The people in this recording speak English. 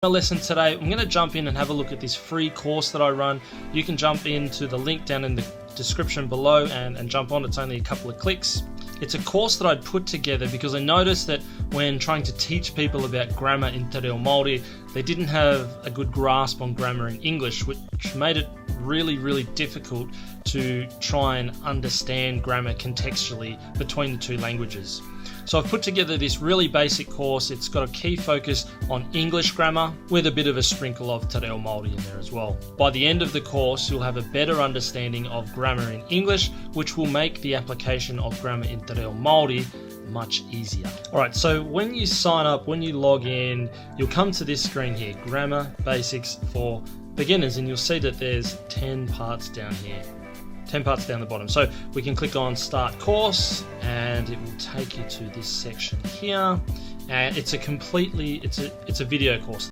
Lesson today, I'm going to jump in and have a look at this free course that I run. You can jump into the link down in the description below and jump on. It's only a couple of clicks. It's a course that I'd put together because I noticed that when trying to teach people about grammar in Te Reo Māori, they didn't have a good grasp on grammar in English, which made it really difficult to try and understand grammar contextually between the two languages. So I've put together this really basic course. It's got a key focus on English grammar with a bit of a sprinkle of Te Reo Māori in there as well. By the end of the course, you'll have a better understanding of grammar in English, which will make the application of grammar in Te Reo Māori much easier. Alright, so when you sign up, when you log in, you'll come to this screen here, Grammar Basics for Beginners, and you'll see that there's 10 parts down here. 10 parts down the bottom. So we can click on Start Course and it will take you to this section here, and it's a video course.